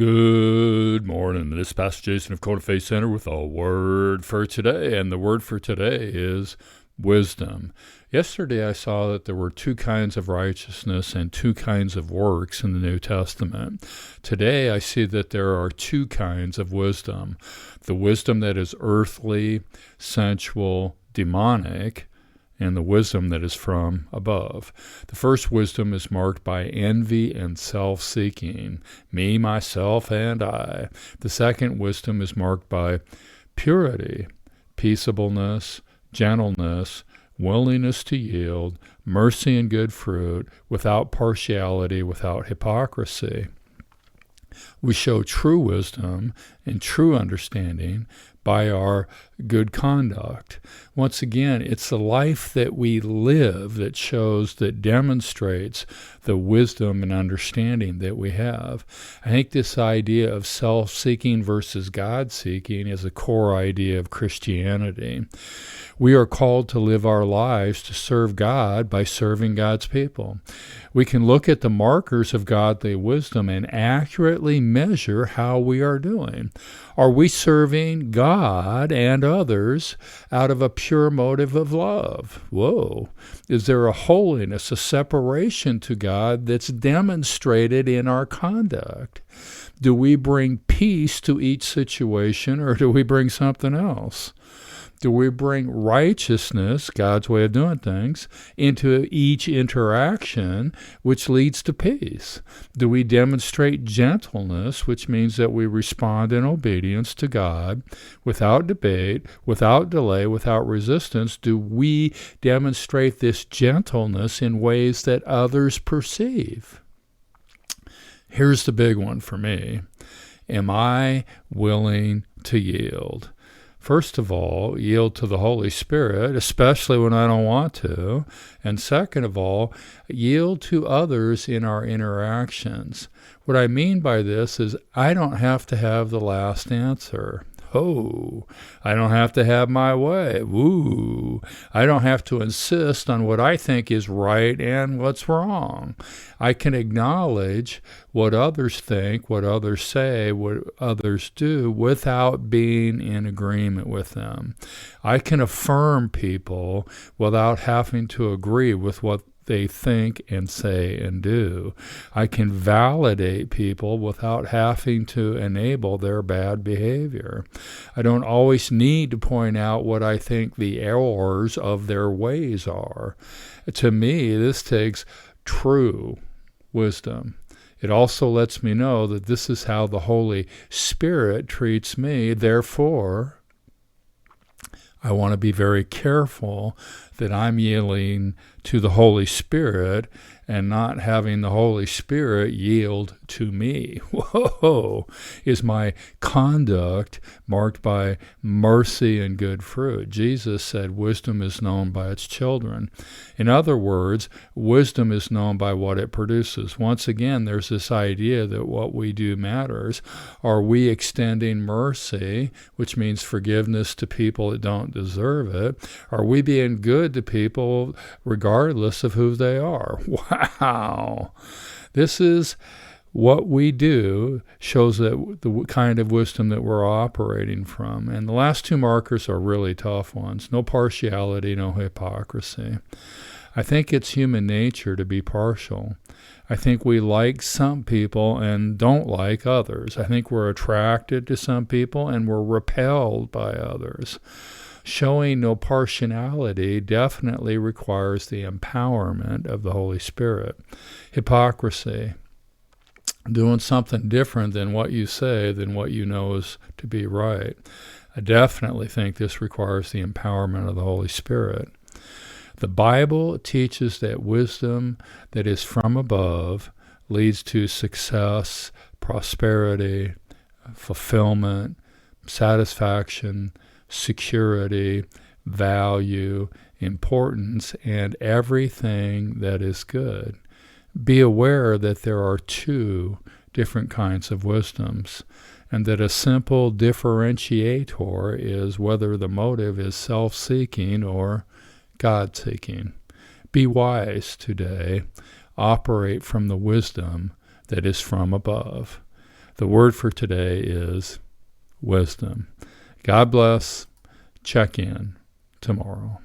Good morning. This is Pastor Jason of Coda Faith Center with a word for today. And the word for today is wisdom. Yesterday I saw that there were two kinds of righteousness and two kinds of works in the New Testament. Today I see that there are two kinds of wisdom. The wisdom that is earthly, sensual, demonic, and the wisdom that is from above. The first wisdom is marked by envy and self-seeking, me, myself, and I. The second wisdom is marked by purity, peaceableness, gentleness, willingness to yield, mercy and good fruit, without partiality, without hypocrisy. We show true wisdom and true understanding by our good conduct. Once again, it's the life that we live that shows, that demonstrates the wisdom and understanding that we have. I think this idea of self-seeking versus God-seeking is a core idea of Christianity. We are called to live our lives to serve God by serving God's people. We can look at the markers of godly wisdom and accurately measure how we are doing. Are we serving God and others out of a pure motive of love? Whoa. Is there a holiness, a separation to God that's demonstrated in our conduct? Do we bring peace to each situation, or do we bring something else? Do we bring righteousness, God's way of doing things, into each interaction, which leads to peace? Do we demonstrate gentleness, which means that we respond in obedience to God without debate, without delay, without resistance? Do we demonstrate this gentleness in ways that others perceive? Here's the big one for me. Am I willing to yield? First of all, yield to the Holy Spirit, especially when I don't want to. And second of all, yield to others in our interactions. What I mean by this is I don't have to have the last answer. Oh, I don't have to have my way. Woo. I don't have to insist on what I think is right and what's wrong. I can acknowledge what others think, what others say, what others do without being in agreement with them. I can affirm people without having to agree with what they think and say and do. I can validate people without having to enable their bad behavior. I don't always need to point out what I think the errors of their ways are. To me, this takes true wisdom. It also lets me know that this is how the Holy Spirit treats me. Therefore, I want to be very careful that I'm yielding to the Holy Spirit and not having the Holy Spirit yield to me. Whoa! Is my conduct marked by mercy and good fruit? Jesus said wisdom is known by its children. In other words, wisdom is known by what it produces. Once again, there's this idea that what we do matters. Are we extending mercy, which means forgiveness to people that don't deserve it? Are we being good to people regardless of who they are? Wow. This is what we do, shows that the kind of wisdom that we're operating from. And the last two markers are really tough ones. No partiality, no hypocrisy. I think it's human nature to be partial. I think we like some people and don't like others. I think we're attracted to some people and we're repelled by others. Showing no partiality definitely requires the empowerment of the Holy Spirit. Hypocrisy, doing something different than what you say, than what you know is to be right. I definitely think this requires the empowerment of the Holy Spirit. The Bible teaches that wisdom that is from above leads to success, prosperity, fulfillment, satisfaction, security, value, importance, and everything that is good. Be aware that there are two different kinds of wisdoms, and that a simple differentiator is whether the motive is self-seeking or God-seeking. Be wise today. Operate from the wisdom that is from above. The word for today is wisdom. God bless. Check in tomorrow.